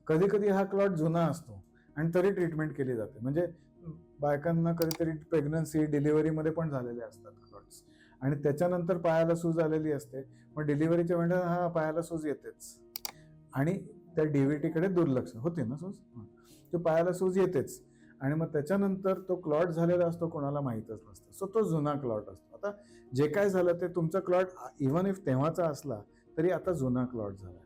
कधी कधी हा क्लॉट जुना असतो आणि तरी ट्रीटमेंट केली जाते. म्हणजे बायकांना कधीतरी प्रेग्नन्सी डिलिव्हरीमध्ये पण झालेले असतात क्लॉट्स, आणि त्याच्यानंतर पायाला सूज आलेली असते. मग डिलिव्हरीच्या वेळेला हा पायाला सूज येतेच आणि त्या डीव्हीटीकडे दुर्लक्ष होते ना, सूज तो पायाला सूज येतेच, आणि मग त्याच्यानंतर तो क्लॉट झालेला असतो, कोणाला माहीतच नसतं. सो तो जुना क्लॉट असतो. आता जे काय झालं ते तुमचा क्लॉट इव्हन इफ तेव्हाचा असला तरी आता जुना क्लॉट झाला.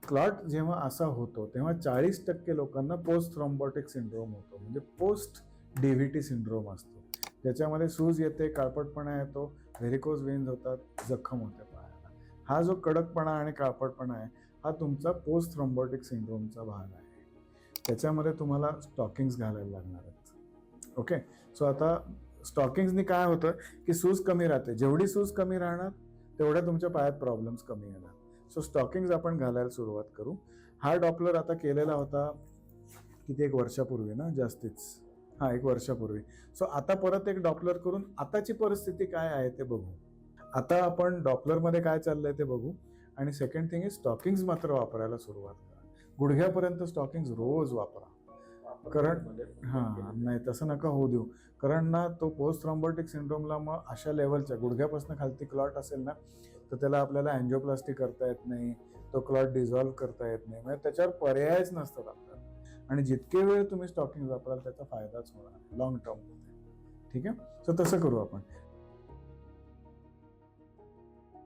क्लॉट जेव्हा असा होतो तेव्हा 40% लोकांना पोस्ट थ्रोम्बोटिक सिंड्रोम होतो, म्हणजे पोस्ट डीव्हीटी सिंड्रोम असतो, ज्याच्यामध्ये सूज येते, काळपटपणा येतो, व्हेरिकोज वेन्स होतात, जखम होते पायाला. हा जो कडकपणा आणि काळपटपणा आहे हा तुमचा पोस्ट थ्रोम्बोटिक सिंड्रोमचा भाग आहे. त्याच्यामध्ये तुम्हाला स्टॉकिंग्स घालायला लागणार आहेत. ओके, सो आता स्टॉकिंग्सनी काय होतं की सूज कमी राहते. जेवढी सूज कमी राहणार तेवढ्या तुमच्या पायात प्रॉब्लेम्स कमी येणार. सो स्टॉकिंग्स आपण घालायला सुरुवात करू. हा डॉपलर आता केलेला होता किती, 1 वर्षापूर्वी ना, जास्तीच, 1 वर्षापूर्वी. सो आता परत एक डॉपलर करून आताची परिस्थिती काय आहे ते बघू. आता आपण डॉपलरमध्ये काय चाललंय ते बघू, आणि सेकंड थिंग इज स्टॉकिंग्स मात्र वापरायला सुरुवात करा. गुडघ्यापर्यंत स्टॉकिंग्स रोज वापरा. कारण नाही तसं नका होऊ देऊ. कारण ना तो पोस्ट थ्रोम्बोटिक सिंड्रोमला मग अशा लेवलच्या गुडघ्यापासून खालती क्लॉट असेल ना तर त्याला आपल्याला अँजिओप्लास्टी करता येत नाही, तो क्लॉट डिझॉल्व्ह करता येत नाही, म्हणजे त्याच्यावर पर्यायच नसतात आपल्याला. आणि जितके वेळ तुम्ही स्टॉकिंग वापराल त्याचा फायदाच होणार लॉंग टर्म मध्ये. ठीक आहे, सो तसं करू आपण.